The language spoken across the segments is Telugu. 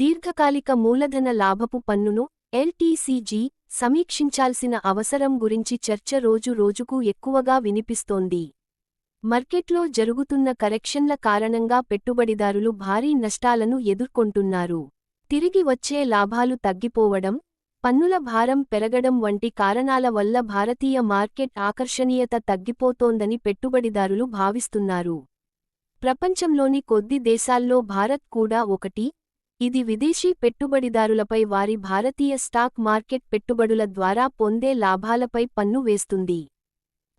దీర్ఘకాలిక మూలధన లాభపు పన్నును ఎల్టీసీజీ సమీక్షించాల్సిన అవసరం గురించి చర్చ రోజు రోజుకు ఎక్కువగా వినిపిస్తోంది. మార్కెట్లో జరుగుతున్న కరెక్షన్ల కారణంగా పెట్టుబడిదారులు భారీ నష్టాలను ఎదుర్కొంటున్నారు. తిరిగి వచ్చే లాభాలు తగ్గిపోవడం, పన్నుల భారం పెరగడం వంటి కారణాల వల్ల భారతీయ మార్కెట్ ఆకర్షణీయత తగ్గిపోతోందని పెట్టుబడిదారులు భావిస్తున్నారు. ప్రపంచంలోని కొద్ది దేశాల్లో భారత్ కూడా ఒకటి. ఇది విదేశీ పెట్టుబడిదారులపై వారి భారతీయ స్టాక్ మార్కెట్ పెట్టుబడుల ద్వారా పొందే లాభాలపై పన్ను వేస్తుంది.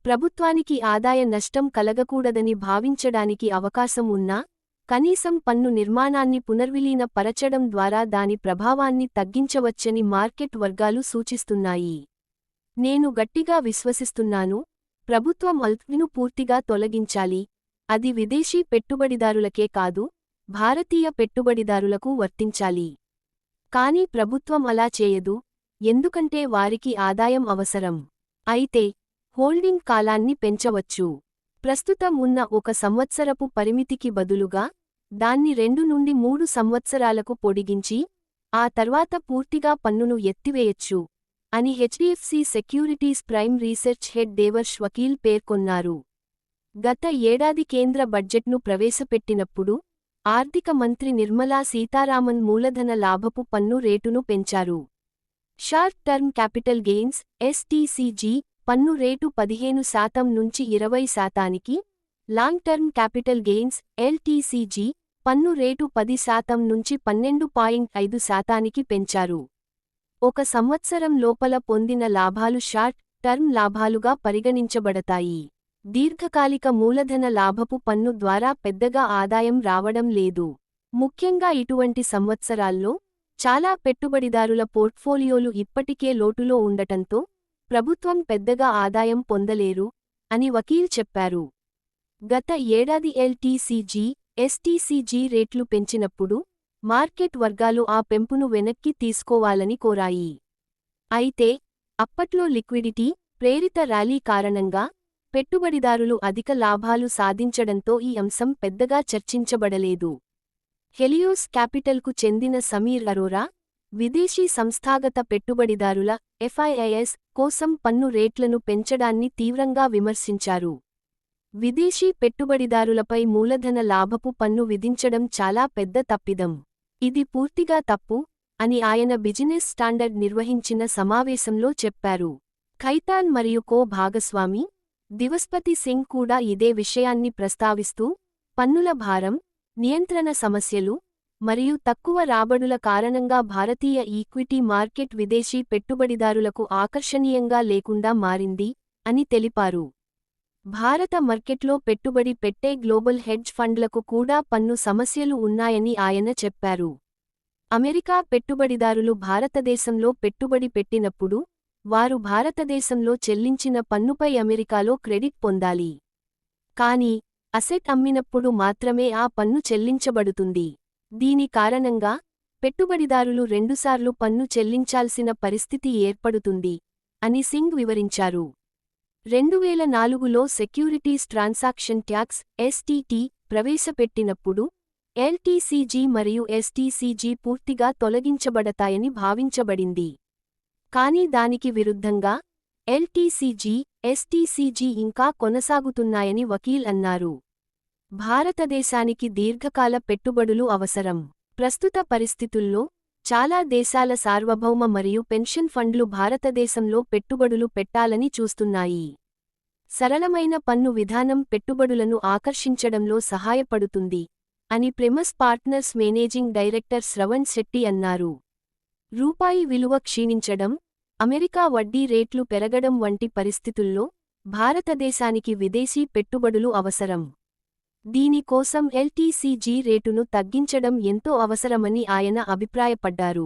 ప్రభుత్వానికి ఆదాయ నష్టం కలగకూడదని భావించడానికి అవకాశం ఉన్నా, కనీసం పన్ను నిర్మాణాన్ని పునర్విలీన పరచడం ద్వారా దాని ప్రభావాన్ని తగ్గించవచ్చని మార్కెట్ వర్గాలు సూచిస్తున్నాయి. నేను గట్టిగా విశ్వసిస్తున్నాను, ప్రభుత్వం ఆల్ట్ను పూర్తిగా తొలగించాలి. అది విదేశీ పెట్టుబడిదారులకే కాదు, భారతీయ పెట్టుబడిదారులకు వర్తించాలి. కానీ ప్రభుత్వం అలా చేయదు, ఎందుకంటే వారికి ఆదాయం అవసరం. అయితే హోల్డింగ్ కాలాన్ని పెంచవచ్చు. ప్రస్తుతం ఉన్న 1 సంవత్సరపు పరిమితికి బదులుగా దాన్ని 2 నుండి 3 సంవత్సరాలకు పొడిగించి, ఆ తర్వాత పూర్తిగా పన్నును ఎత్తివేయచ్చు అని HDFC securities prime research head Devarsh Vakil పేర్కొన్నారు. గత ఏడాది కేంద్ర బడ్జెట్ను ప్రవేశపెట్టినప్పుడు ఆర్థిక మంత్రి నిర్మలా సీతారామన్ మూలధన లాభపు పన్ను రేటును పెంచారు. Short term capital gains STCG పన్ను రేటు 15% నుంచి 20%కి, long term capital gains LTCG పన్ను రేటు 10% నుంచి 12.5%కి పెంచారు. 1 సంవత్సరం లోపల పొందిన లాభాలు షార్ట్ టర్మ్ లాభాలుగా పరిగణించబడతాయి. దీర్ఘకాలిక మూలధన లాభపు పన్ను ద్వారా పెద్దగా ఆదాయం రావడం లేదు. ముఖ్యంగా ఇటువంటి సంవత్సరాల్లో చాలా పెట్టుబడిదారుల పోర్ట్ఫోలియోలు ఇప్పటికే లోటులో ఉండటంతో ప్రభుత్వం పెద్దగా ఆదాయం పొందలేరు అని వకీల్ చెప్పారు. గత ఏడాది ఎల్టీసీజీ, ఎస్టీసీజీ రేట్లు పెంచినప్పుడు మార్కెట్ వర్గాలు ఆ పెంపును వెనక్కి తీసుకోవాలని కోరాయి. అయితే అప్పట్లో లిక్విడిటీ ప్రేరిత ర్యాలీ కారణంగా పెట్టుబడిదారులు అధిక లాభాలు సాధించడంతో ఈ అంశం పెద్దగా చర్చించబడలేదు. హెలియోస్ క్యాపిటల్కు చెందిన సమీర్ అరోరా, విదేశీ సంస్థాగత పెట్టుబడిదారుల ఎఫ్ఐఐఎస్ కోసం పన్ను రేట్లను పెంచడాన్ని తీవ్రంగా విమర్శించారు. విదేశీ పెట్టుబడిదారులపై మూలధన లాభపు పన్ను విధించడం చాలా పెద్ద తప్పిదం. ఇది పూర్తిగా తప్పు అని ఆయన బిజినెస్ స్టాండర్డ్ నిర్వహించిన సమావేశంలో చెప్పారు. ఖైతాన్ మరియు కో భాగస్వామి దివస్పతి సింగ్ కూడా ఇదే విషయాన్ని ప్రస్తావిస్తూ, పన్నుల భారం, నియంత్రణ సమస్యలు మరియు తక్కువ రాబడుల కారణంగా భారతీయ ఈక్విటీ మార్కెట్ విదేశీ పెట్టుబడిదారులకు ఆకర్షణీయంగా లేకుండా మారింది అని తెలిపారు. భారత మార్కెట్లో పెట్టుబడి పెట్టే గ్లోబల్ హెడ్జ్ ఫండ్లకు కూడా పన్ను సమస్యలు ఉన్నాయని ఆయన చెప్పారు. అమెరికా పెట్టుబడిదారులు భారతదేశంలో పెట్టుబడి పెట్టినప్పుడు వారు భారతదేశంలో చెల్లించిన పన్నుపై అమెరికాలో క్రెడిట్ పొందాలి. కానీ అసెట్ అమ్మినప్పుడు మాత్రమే ఆ పన్ను చెల్లించబడుతుంది. దీని కారణంగా పెట్టుబడిదారులు 2 సార్లు పన్ను చెల్లించాల్సిన పరిస్థితి ఏర్పడుతుంది అని సింగ్ వివరించారు. 2004లో సెక్యూరిటీస్ ట్రాన్సాక్షన్ ట్యాక్స్ ఎస్టీటీ ప్రవేశపెట్టినప్పుడు ఎల్టీసీజీ మరియు ఎస్టీసీజీ పూర్తిగా తొలగించబడతాయని భావించబడింది. కానీ దానికి విరుద్ధంగా ఎల్టీసీజీ, ఎస్టీసీజీ ఇంకా కొనసాగుతున్నాయని వకీల్ అన్నారు. భారతదేశానికి దీర్ఘకాల పెట్టుబడులు అవసరం. ప్రస్తుత పరిస్థితుల్లో చాలా దేశాల సార్వభౌమ మరియు పెన్షన్ ఫండ్లు భారతదేశంలో పెట్టుబడులు పెట్టాలని చూస్తున్నాయి. సరళమైన పన్ను విధానం పెట్టుబడులను ఆకర్షించడంలో సహాయపడుతుంది అని Primus partners managing director Shravan Shetty అన్నారు. రూపాయి విలువ క్షీణించడం, అమెరికా వడ్డీ రేట్లు పెరగడం వంటి పరిస్థితుల్లో భారతదేశానికి విదేశీ పెట్టుబడులు అవసరం. దీని కోసం ఎల్టీసీజీ రేటును తగ్గించడం ఎంతో అవసరమని ఆయన అభిప్రాయపడ్డారు.